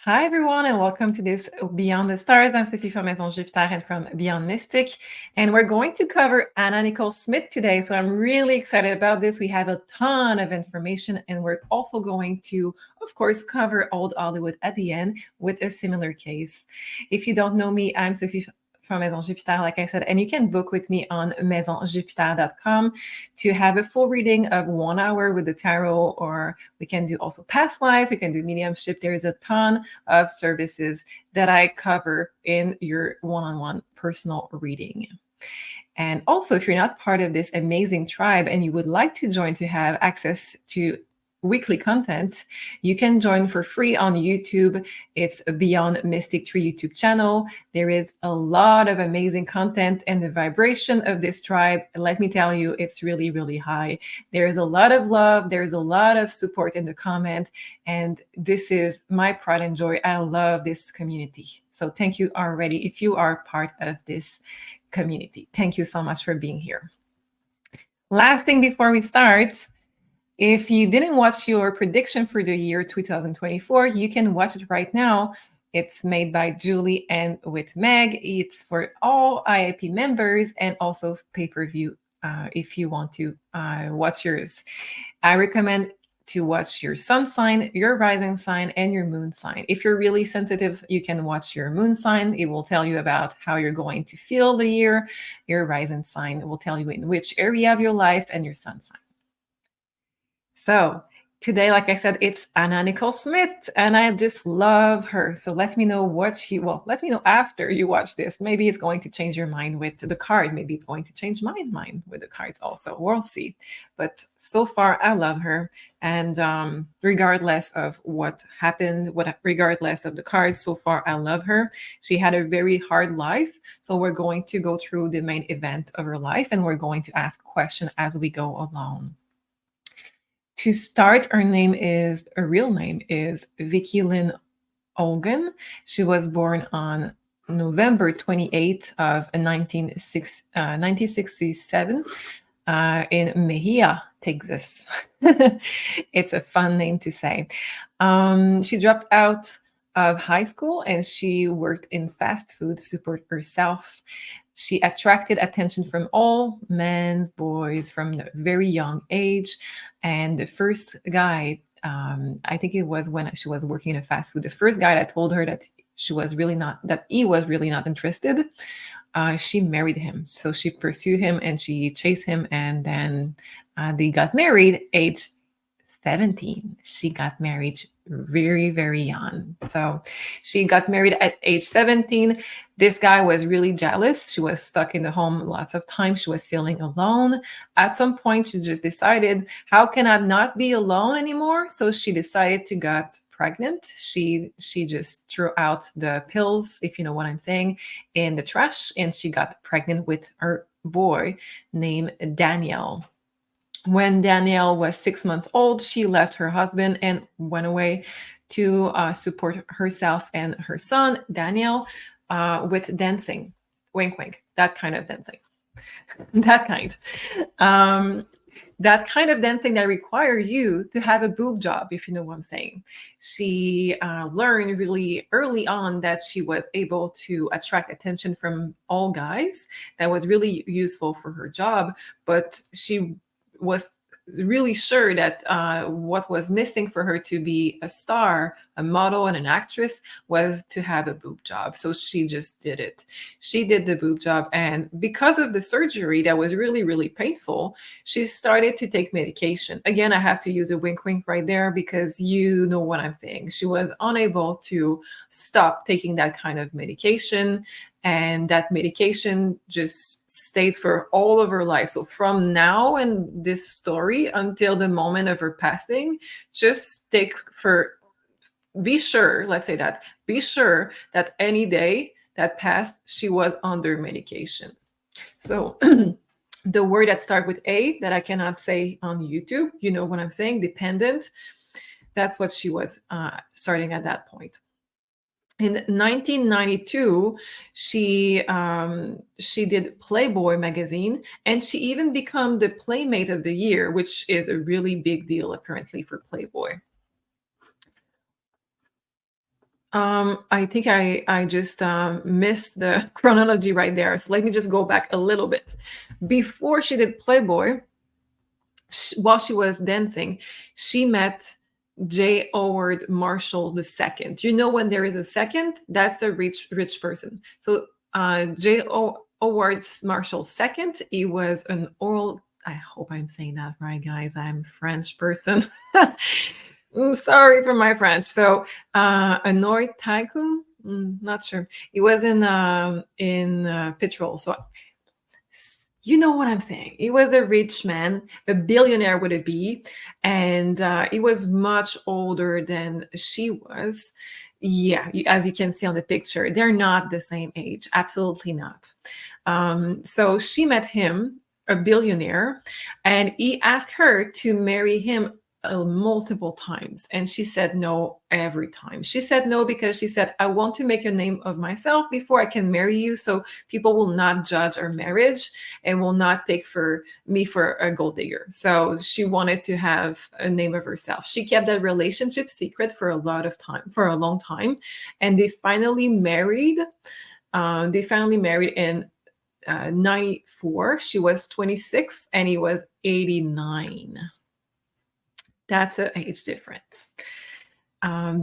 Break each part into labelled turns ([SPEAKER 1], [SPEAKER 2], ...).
[SPEAKER 1] Hi, everyone, and welcome to this Beyond the Stars. I'm Sophie from Maison Jupiter and from Beyond Mystic. And we're going to cover Nicole Smith today. So I'm really excited about this. We have a ton of information, and we're also going to, of course, cover Old Hollywood at the end with a similar case. If you don't know me, I'm Sophie from Maison Jupiter, like I said, and you can book with me on maisonjupiter.com to have a full reading of 1 hour with the tarot, or we can do also past life, we can do mediumship. There's a ton of services that I cover in your one-on-one personal reading. And also, if you're not part of this amazing tribe and you would like to join to have access to weekly content, you can join for free on YouTube. It's Beyond Mystic 3 YouTube channel. There is a lot of amazing content, and the vibration of this tribe, let me tell you, it's really, really high. There's a lot of love. There's a lot of support in the comment. And this is my pride and joy. I love this community. So thank you already if you are part of this community. Thank you so much for being here. Last thing before we start, if you didn't watch your prediction for the year 2024, you can watch it right now. It's made by Julie and with Meg. It's for all IAP members and also pay-per-view if you want to watch yours. I recommend to watch your sun sign, your rising sign, and your moon sign. If you're really sensitive, you can watch your moon sign. It will tell you about how you're going to feel the year. Your rising sign will tell you in which area of your life, and your sun sign. So today, like I said, it's Nicole Smith, and I just love her. So let me know let me know after you watch this. Maybe it's going to change your mind with the card. Maybe it's going to change my mind with the cards also. We'll see. But so far, I love her. And regardless of what happened, regardless of the cards, so far, I love her. She had a very hard life. So we're going to go through the main event of her life, and we're going to ask questions as we go along. To start, her real name is Vicki Lynn Olgan. She was born on November 28th of 1967 in Mejia, Texas. It's a fun name to say. She dropped out of high school and she worked in fast food to support herself. She attracted attention from all men, boys from a very young age. And the first guy, I think it was when she was working in fast food, the first guy that told her that he was really not interested, she married him. So she pursued him and she chased him, and then they got married age 17. She got married very, very young. So she got married at age 17. This guy was really jealous. She was stuck in the home lots of times. She was feeling alone. At some point, she just decided, how can I not be alone anymore? So she decided to get pregnant. She just threw out the pills, if you know what I'm saying, in the trash, and she got pregnant with her boy named Daniel. When Danielle was 6 months old, she left her husband and went away to support herself and her son, Daniel, with dancing. Wink, wink. That kind of dancing. That kind. That kind of dancing that require you to have a boob job, if you know what I'm saying. She learned really early on that she was able to attract attention from all guys. That was really useful for her job, but she was really sure that what was missing for her to be a star, a model, and an actress was to have a boob job. So she just did it. She did the boob job. And because of the surgery that was really, really painful, she started to take medication. Again, I have to use a wink, wink right there because you know what I'm saying. She was unable to stop taking that kind of medication. And that medication just stayed for all of her life. So from now and this story until the moment of her passing, just be sure that any day that passed, she was under medication. So the word that starts with A that I cannot say on YouTube, you know what I'm saying, dependent, that's what she was starting at that point. In 1992, she did Playboy magazine, and she even became the Playmate of the Year, which is a really big deal apparently for Playboy. I think I just missed the chronology right there. So let me just go back a little bit. Before she did Playboy, while she was dancing, she met J. Howard Marshall II. You know, when there is a second, that's a rich person. So J. Howard Marshall II, he was an oral. I hope I'm saying that right, guys. I'm a French person. Sorry for my French. So an oil tycoon. Not sure. He was in petrol. So you know what I'm saying. He was a rich man, a billionaire with a B, and he was much older than she was. Yeah, as you can see on the picture, they're not the same age. Absolutely not. So she met him, a billionaire, and he asked her to marry him multiple times, and she said no every time. She said no because she said, I want to make a name of myself before I can marry you, so people will not judge our marriage and will not take for me for a gold digger. So she wanted to have a name of herself. She kept that relationship secret for a long time, and they finally married. In 94. She was 26 and he was 89. That's an age difference.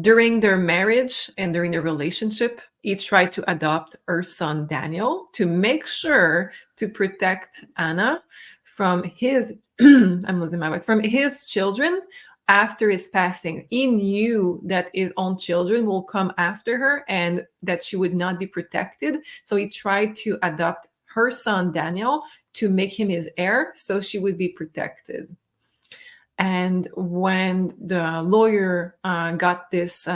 [SPEAKER 1] During their marriage and during their relationship, he tried to adopt her son Daniel to make sure to protect Anna from his I'm losing my voice, from his children after his passing. He knew that his own children will come after her and that she would not be protected. So he tried to adopt her son Daniel to make him his heir so she would be protected. And when the lawyer got this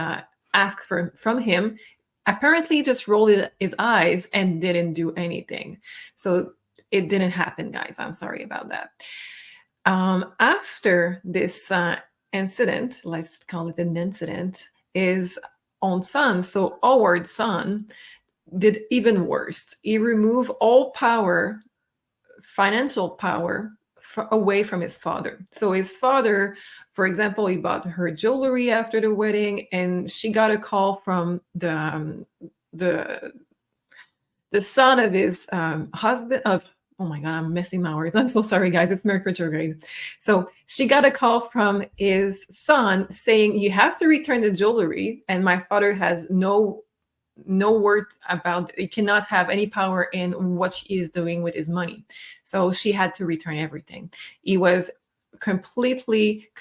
[SPEAKER 1] ask from him, apparently he just rolled his eyes and didn't do anything. So it didn't happen, guys. I'm sorry about that. After this incident, let's call it an incident, his own son, so Howard's son, did even worse. He removed all power, financial power, away from his father. So his father, for example, he bought her jewelry after the wedding, and she got a call from the son of his husband of. Oh my God, I'm messing my words. I'm so sorry, guys. It's Mercury retrograde. So she got a call from his son saying, you have to return the jewelry, and my father has no word about it. He cannot have any power in what he is doing with his money. So she had to return everything. He was completely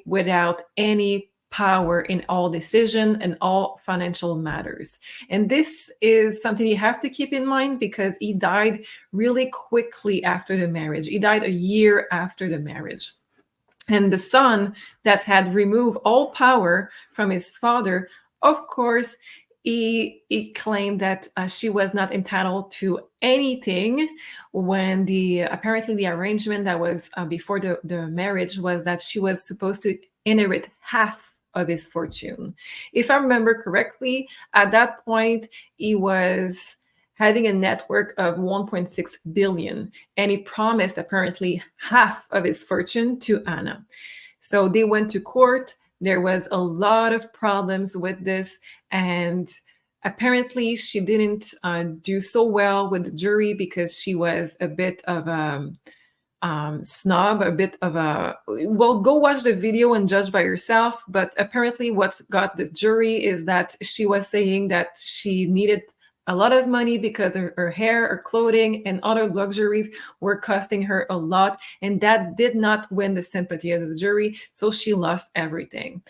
[SPEAKER 1] without any power in all decision and all financial matters. And this is something you have to keep in mind because he died really quickly after the marriage. He died a year after the marriage. And the son that had removed all power from his father, of course, he claimed that she was not entitled to anything when apparently the arrangement that was before the marriage was that she was supposed to inherit half of his fortune. If I remember correctly, at that point, he was having a network of 1.6 billion, and he promised apparently half of his fortune to Anna. So they went to court. There was a lot of problems with this, and apparently she didn't do so well with the jury because she was a bit of a snob, a bit of a, well, go watch the video and judge by yourself. But apparently what got the jury is that she was saying that she needed a lot of money because her hair, her clothing, and other luxuries were costing her a lot. And that did not win the sympathy of the jury. So she lost everything.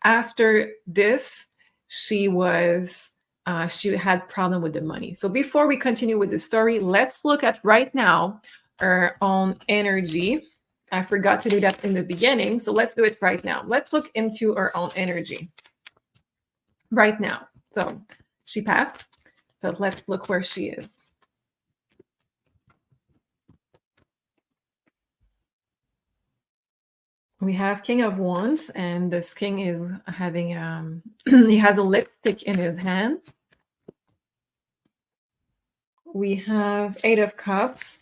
[SPEAKER 1] After this, she had problem with the money. So before we continue with the story, let's look at right now our own energy. I forgot to do that in the beginning. So let's do it right now. Let's look into our own energy right now. So she passed. But let's look where she is. We have King of Wands, and this king is having he has a lipstick in his hand. We have Eight of Cups,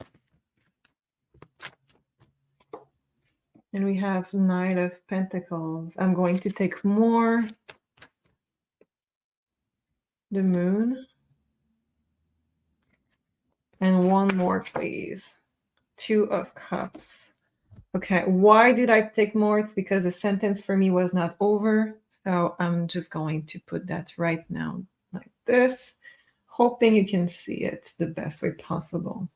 [SPEAKER 1] and we have Knight of Pentacles. I'm going to take more the moon. And one more, please. 2 of Cups. Okay, why did I take more? It's because the sentence for me was not over. So I'm just going to put that right now like this, hoping you can see it the best way possible.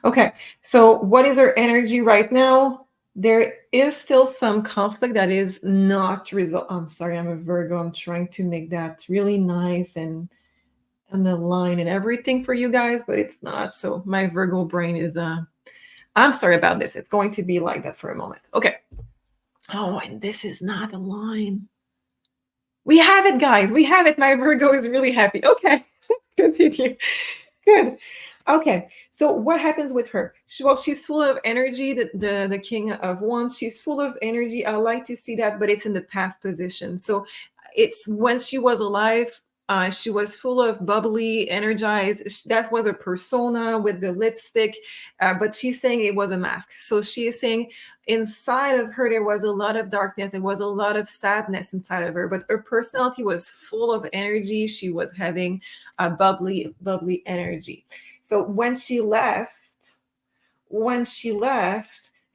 [SPEAKER 1] Okay, so what is our energy right now? There is still some conflict that is not resolved. I'm sorry, I'm a Virgo. I'm trying to make that really nice and the line and everything for you guys, but it's not. So my Virgo brain is I'm sorry about this. It's going to be like that for a moment. Okay. Oh, and this is not a line. We have it, guys. We have it. My Virgo is really happy. Okay. Continue. Good. Okay. So what happens with her? Well, she's full of energy. The King of Wands. She's full of energy. I like to see that, but it's in the past position. So it's when she was alive. She was full of bubbly, energized. That was a persona with the lipstick, but she's saying it was a mask. So she is saying inside of her there was a lot of darkness. There was a lot of sadness inside of her, but her personality was full of energy. She was having a bubbly energy. So when she left,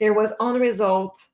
[SPEAKER 1] there was unresolved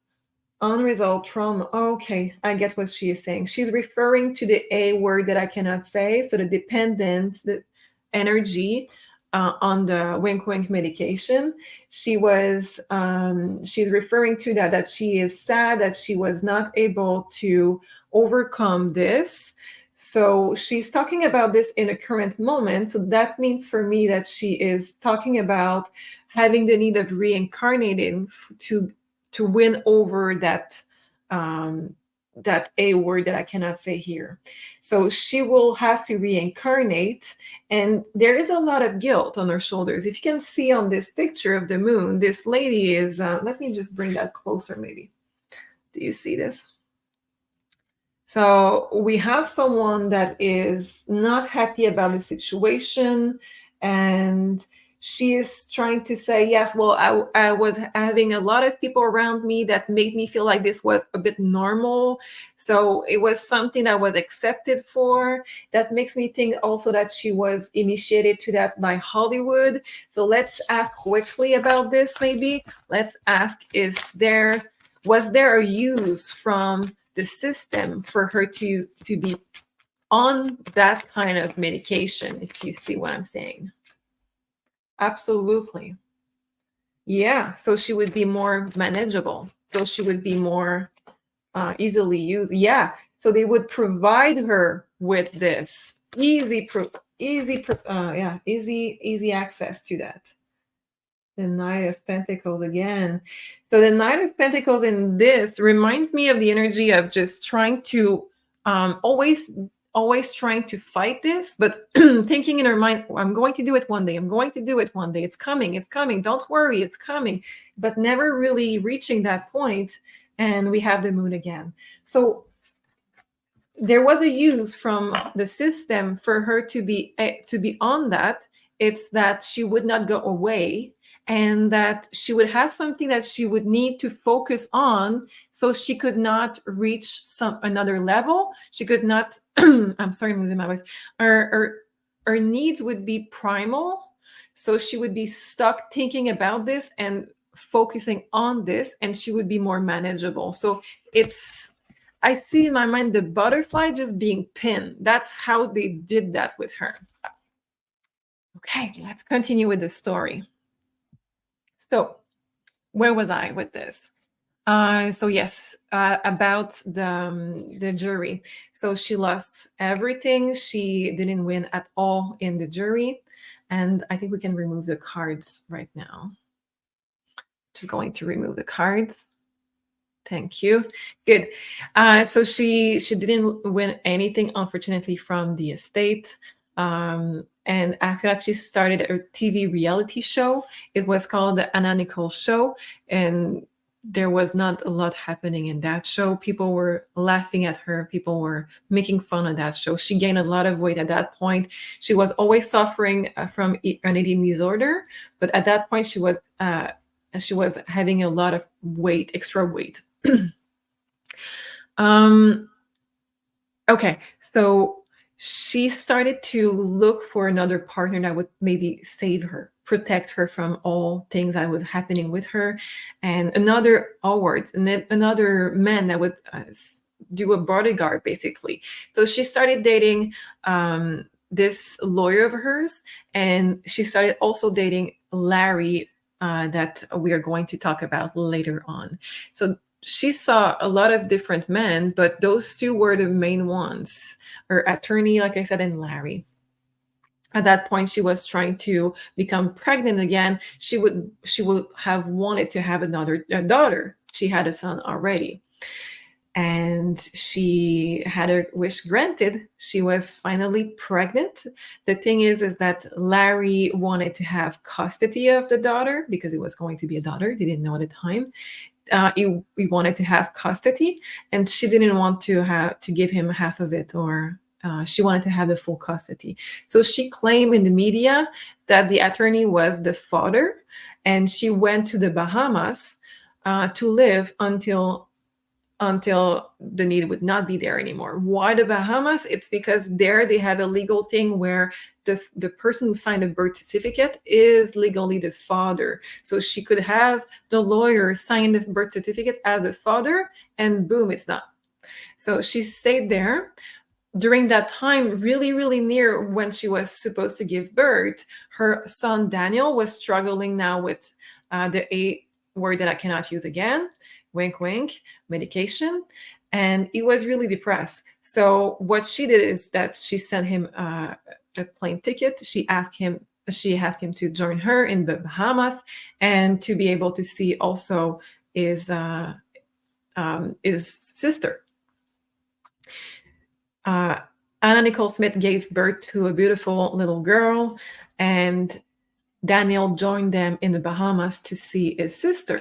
[SPEAKER 1] trauma. Okay, I get what she is saying. She's referring to the A word that I cannot say. So the dependent, the energy on the wink wink medication. She's referring to that she is sad that she was not able to overcome this. So she's talking about this in a current moment. So that means for me that she is talking about having the need of reincarnating to win over that A word that I cannot say here. So she will have to reincarnate, and there is a lot of guilt on her shoulders. If you can see on this picture of the moon, this lady is, let me just bring that closer maybe. Do you see this? So we have someone that is not happy about the situation, and she is trying to say, yes, well, I was having a lot of people around me that made me feel like this was a bit normal. So it was something I was accepted for. That makes me think also that she was initiated to that by Hollywood. So let's ask quickly about this maybe. Let's ask, was there a use from the system for her to be on that kind of medication, if you see what I'm saying? Absolutely. Yeah, so she would be more manageable. So she would be more easily used. Yeah, so they would provide her with this easy access to that. The Knight of Pentacles again. So the Knight of Pentacles in this reminds me of the energy of just trying to always trying to fight this, but thinking in her mind, I'm going to do it one day. I'm going to do it one day. It's coming. It's coming. Don't worry. It's coming. But never really reaching that point. And we have the moon again. So there was a use from the system for her to be on that. It's that she would not go away, and that she would have something that she would need to focus on, so she could not reach another level. She could not, I'm sorry, I'm losing my voice. Her needs would be primal. So she would be stuck thinking about this and focusing on this, and she would be more manageable. So I see in my mind the butterfly just being pinned. That's how they did that with her. Okay, let's continue with the story. So where was I with this? So yes, about the jury. So she lost everything. She didn't win at all in the jury. And I think we can remove the cards right now. Just going to remove the cards. Thank you. Good. So she didn't win anything, unfortunately, from the estate. And after that, she started a TV reality show. It was called the NICOLE show. And there was not a lot happening in that show. People were laughing at her. People were making fun of that show. She gained a lot of weight at that point. She was always suffering from an eating disorder. But at that point, she was having a lot of weight, extra weight. Okay, so she started to look for another partner that would maybe save her, protect her from all things that was happening with her, and another awards, and then another man that would do a bodyguard, basically. So she started dating this lawyer of hers, and she started also dating Larry, that we are going to talk about later on. So she saw a lot of different men, but those two were the main ones: her attorney, like I said, and Larry. At that point, she was trying to become pregnant again. She would have wanted to have another daughter. She had a son already, and she had her wish granted. She was finally pregnant. The thing is that Larry wanted to have custody of the daughter because it was going to be a daughter. They didn't know at the time. He wanted to have custody, and she didn't want to give him half of it, or she wanted to have the full custody. So she claimed in the media that the attorney was the father, and she went to the Bahamas to live until the need would not be there anymore. Why the Bahamas? It's because there they have a legal thing where the person who signed a birth certificate is legally the father. So she could have the lawyer sign the birth certificate as the father, and boom, it's done. So she stayed there. During that time, really, really near when she was supposed to give birth, her son Daniel was struggling now with the A word that I cannot use again, wink, wink, medication. And he was really depressed. So what she did is that she sent him a plane ticket. She asked him to join her in the Bahamas and to be able to see also his sister. Anna Nicole Smith gave birth to a beautiful little girl, and Daniel joined them in the Bahamas to see his sister.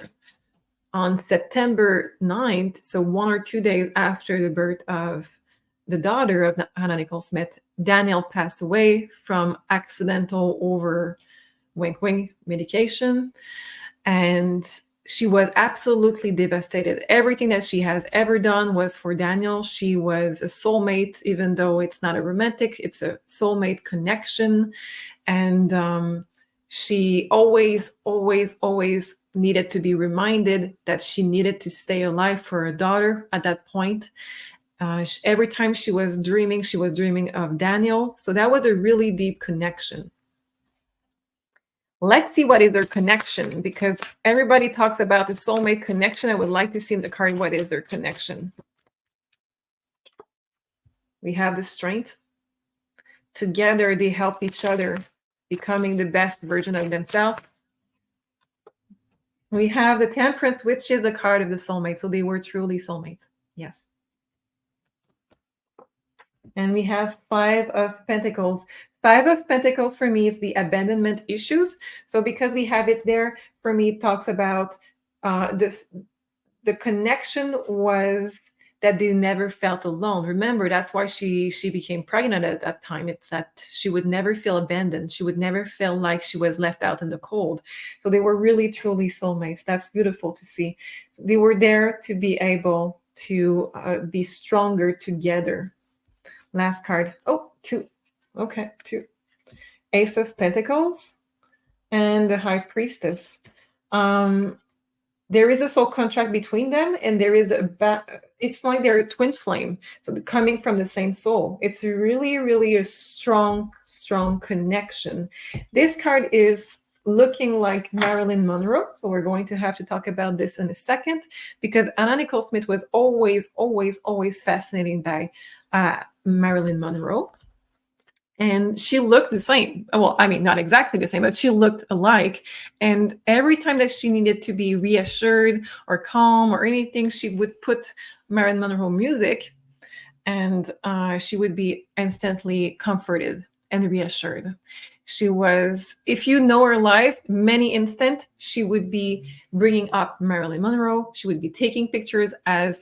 [SPEAKER 1] On September 9th, so 1 or 2 days after the birth of the daughter of Anna Nicole Smith, Daniel passed away from accidental over wink wink medication. And she was absolutely devastated. Everything that she has ever done was for Daniel. She was a soulmate, even though it's not a romantic, it's a soulmate connection. And she always, always, always needed to be reminded that she needed to stay alive for her daughter at that point. Every time she was dreaming of Daniel. So that was a really deep connection. Let's see what is their connection, because everybody talks about the soulmate connection. I would like to see in the card what is their connection. We have the strength. Together, they help each other, becoming the best version of themselves. We have the Temperance, which is the card of the soulmate. So they were truly soulmates. Yes. And we have Five of Pentacles. Five of Pentacles for me is the abandonment issues. So because we have it there, for me, it talks about the connection was that they never felt alone. Remember, that's why she became pregnant at that time. It's that she would never feel abandoned. She would never feel like she was left out in the cold. So they were really, truly soulmates. That's beautiful to see. So they were there to be able to be stronger together. Last card. Oh, two. Okay, two. Ace of Pentacles and the High Priestess. There is a soul contract between them, and there is it's like they're a twin flame. So they're coming from the same soul. It's really, really a strong, strong connection. This card is looking like Marilyn Monroe. So we're going to have to talk about this in a second, because Anna Nicole Smith was always, always, always fascinated by Marilyn Monroe. And she looked the same. Well, I mean, not exactly the same, but she looked alike. And every time that she needed to be reassured or calm or anything, she would put Marilyn Monroe music, and she would be instantly comforted and reassured. She was, if you know her life, many instances, she would be bringing up Marilyn Monroe. She would be taking pictures as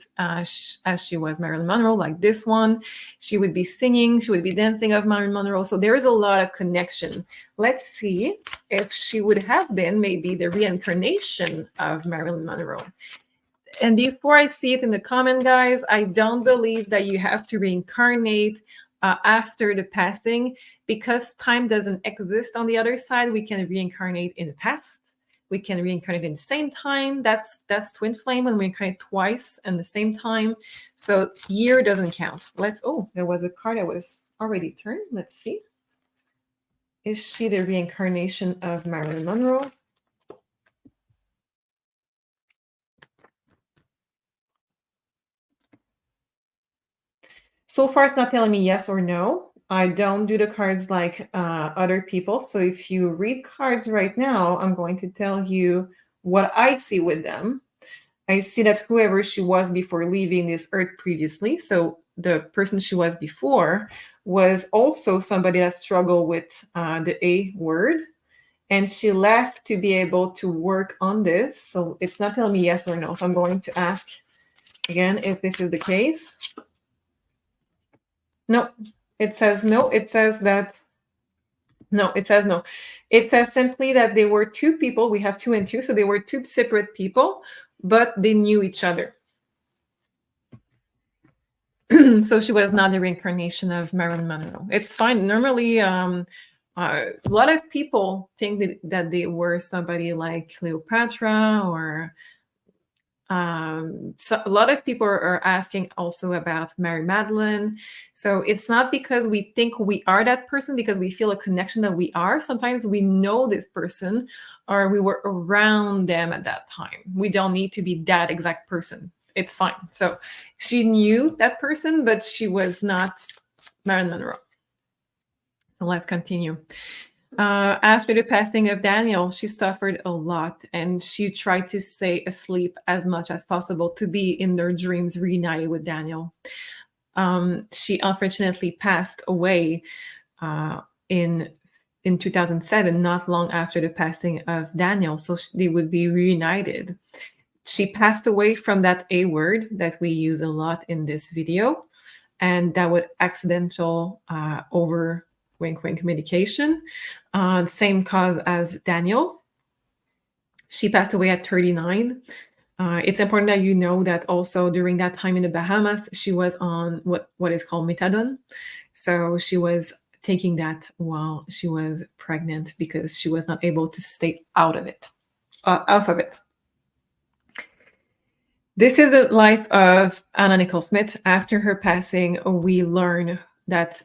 [SPEAKER 1] she was Marilyn Monroe, like this one. She would be singing. She would be dancing of Marilyn Monroe. So there is a lot of connection. Let's see if she would have been maybe the reincarnation of Marilyn Monroe. And before I see it in the comment, guys, I don't believe that you have to reincarnate after the passing, because time doesn't exist on the other side, we can reincarnate in the past. We can reincarnate in the same time. That's twin flame when we reincarnate twice in the same time. So year doesn't count. There was a card that was already turned. Let's see. Is she the reincarnation of Marilyn Monroe? So far, it's not telling me yes or no. I don't do the cards like other people. So if you read cards right now, I'm going to tell you what I see with them. I see that whoever she was before leaving this earth previously, so the person she was before, was also somebody that struggled with the A word. And she left to be able to work on this. So it's not telling me yes or no. So I'm going to ask again if this is the case. No, it says no. It says that, no, it says no. It says simply that they were two people. We have 2 and 2. So they were 2 separate people, but they knew each other. So she was not the reincarnation of Marilyn Monroe. It's fine. Normally, a lot of people think that they were somebody like Cleopatra or so a lot of people are asking also about Mary Magdalene. So it's not because we think we are that person, because we feel a connection that we are. Sometimes we know this person or we were around them at that time. We don't need to be that exact person. It's fine. So she knew that person, but she was not Marilyn Monroe. So let's continue. After the passing of Daniel, she suffered a lot, and she tried to stay asleep as much as possible to be in their dreams reunited with Daniel. She unfortunately passed away in 2007, not long after the passing of Daniel, so they would be reunited. She passed away from that A word that we use a lot in this video, and that was accidental over wink wink medication, same cause as Daniel. She passed away at 39. It's important that you know that also during that time in the Bahamas, she was on what is called methadone. So she was taking that while she was pregnant because she was not able to stay out of it. This is the life of Anna Nicole Smith. After her passing, we learn that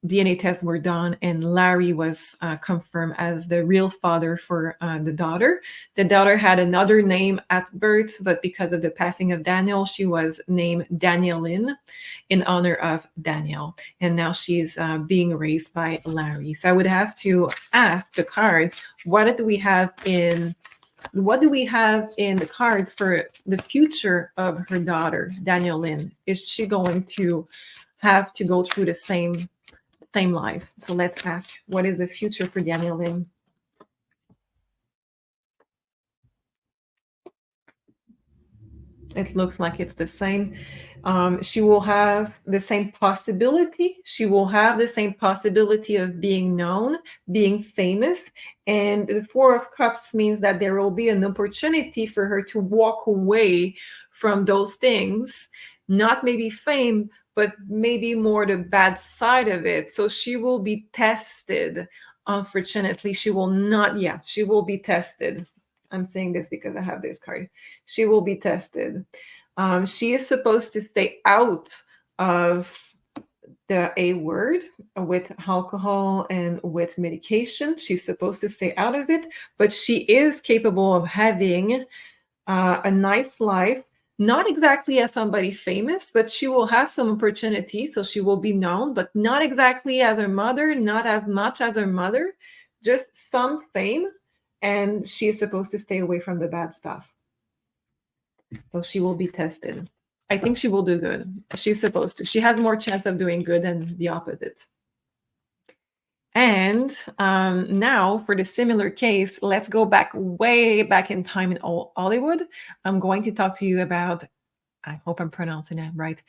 [SPEAKER 1] DNA tests were done, and Larry was confirmed as the real father for the daughter. The daughter had another name at birth, but because of the passing of Daniel, she was named Dannielynn in honor of Daniel. And now she's being raised by Larry. So I would have to ask the cards, what do we have in the cards for the future of her daughter, Dannielynn? Is she going to have to go through the same life? So let's ask, what is the future for Dannielynn? It looks like it's the same. She will have the same possibility. She will have the same possibility of being known, being famous. And the Four of Cups means that there will be an opportunity for her to walk away from those things, not maybe fame, but maybe more the bad side of it. So she will be tested. Unfortunately, she will be tested. I'm saying this because I have this card. She will be tested. She is supposed to stay out of the A word with alcohol and with medication. She's supposed to stay out of it, but she is capable of having a nice life, not exactly as somebody famous, but she will have some opportunity. So she will be known, but not exactly as her mother, not as much as her mother, just some fame. And she is supposed to stay away from the bad stuff. So she will be tested. I think she will do good. She's supposed to. She has more chance of doing good than the opposite. And now for the similar case, let's go way back in time in Hollywood. I'm going to talk to you about, I hope I'm pronouncing that right,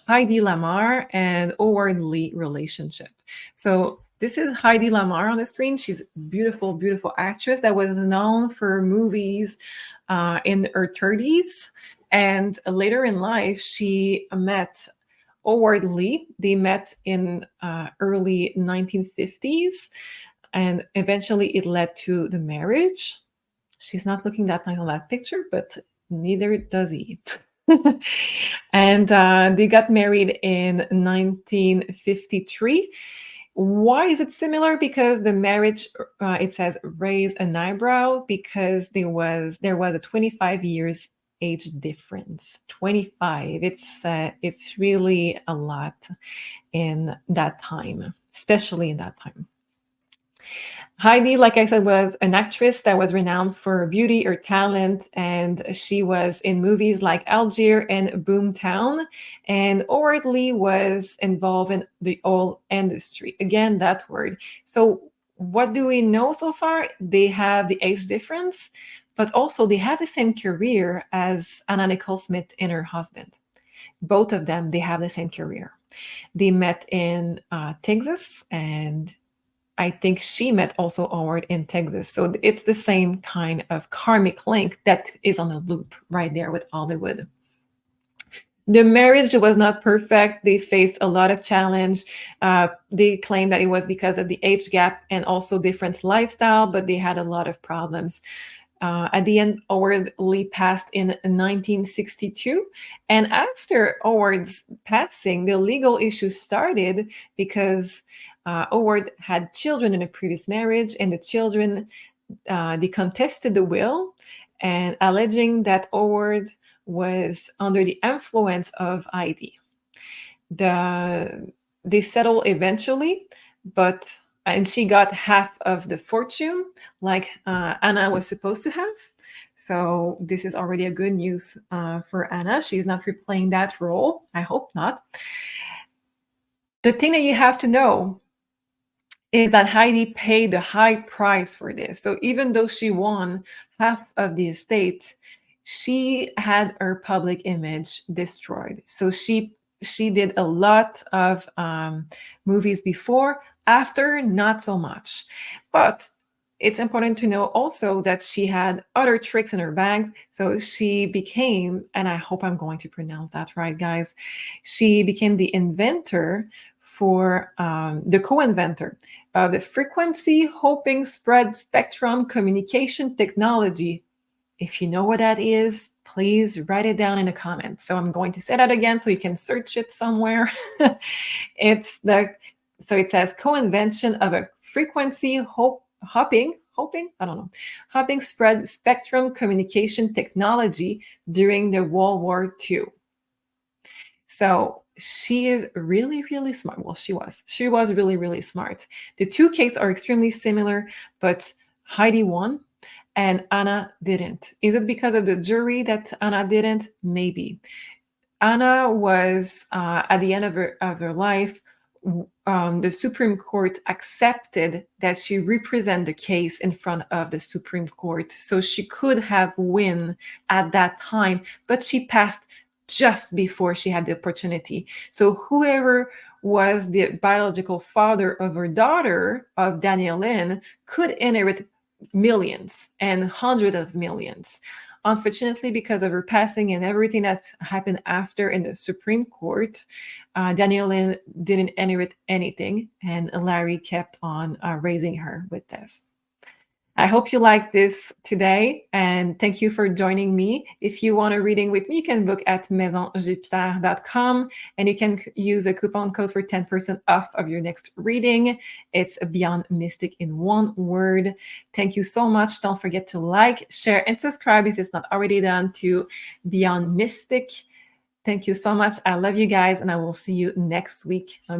[SPEAKER 1] Hedy Lamarr and Howard Lee relationship. So this is Hedy Lamarr on the screen. She's a beautiful, beautiful actress that was known for movies in her 30s. And later in life, she met Howard Lee. They met in early 1950s, and eventually it led to the marriage. She's not looking that nice on that picture, but neither does he. And they got married in 1953. Why is it similar? Because the marriage, it says, raised an eyebrow because there was a 25 years age difference. 25. It's really a lot in that time, especially in that time. Hedy, like I said, was an actress that was renowned for her beauty, her talent, and she was in movies like Algiers and Boomtown. And Howard Lee was involved in the oil industry. Again, that word. So what do we know so far? They have the age difference, but also they have the same career as Nicole Smith and her husband. Both of them, they have the same career. They met in Texas, and I think she met also Howard in Texas. So it's the same kind of karmic link that is on a loop right there with Hollywood. The marriage was not perfect. They faced a lot of challenge. They claimed that it was because of the age gap and also different lifestyle, but they had a lot of problems. At the end, Howard Lee passed in 1962. And after Howard's passing, the legal issues started because Howard had children in a previous marriage, and the children, they contested the will and alleging that Howard was under the influence of Hedy. They settled eventually, and she got half of the fortune like Anna was supposed to have. So this is already a good news for Anna. She's not replaying that role. I hope not. The thing that you have to know is that Hedy paid a high price for this. So even though she won half of the estate, she had her public image destroyed. So she did a lot of movies before, after, not so much. But it's important to know also that she had other tricks in her bags. So she became, and I hope I'm going to pronounce that right, guys, she became the inventor for the co-inventor of the frequency hopping spread spectrum communication technology. If you know what that is, please write it down in the comments. So I'm going to say that again so you can search it somewhere. So it says co-invention of a frequency hopping spread spectrum communication technology during the World War II. So she is really, really smart. Well, she was really, really smart. The two cases are extremely similar, but Hedy won and Anna didn't. Is it because of the jury that Anna didn't? Maybe. Anna was at the end of her life, the Supreme Court accepted that she represent the case in front of the Supreme Court. So she could have won at that time, but she passed just before she had the opportunity. So whoever was the biological father of her daughter, of Dannielynn, could inherit millions and hundreds of millions. Unfortunately, because of her passing and everything that's happened after in the Supreme Court, Dannielynn didn't inherit anything, and Larry kept on raising her with this. I hope you liked this today, and thank you for joining me. If you want a reading with me, you can book at maisonjupiter.com, and you can use a coupon code for 10% off of your next reading. It's Beyond Mystic in one word. Thank you so much. Don't forget to like, share, and subscribe if it's not already done to Beyond Mystic. Thank you so much. I love you guys, and I will see you next week. Bye.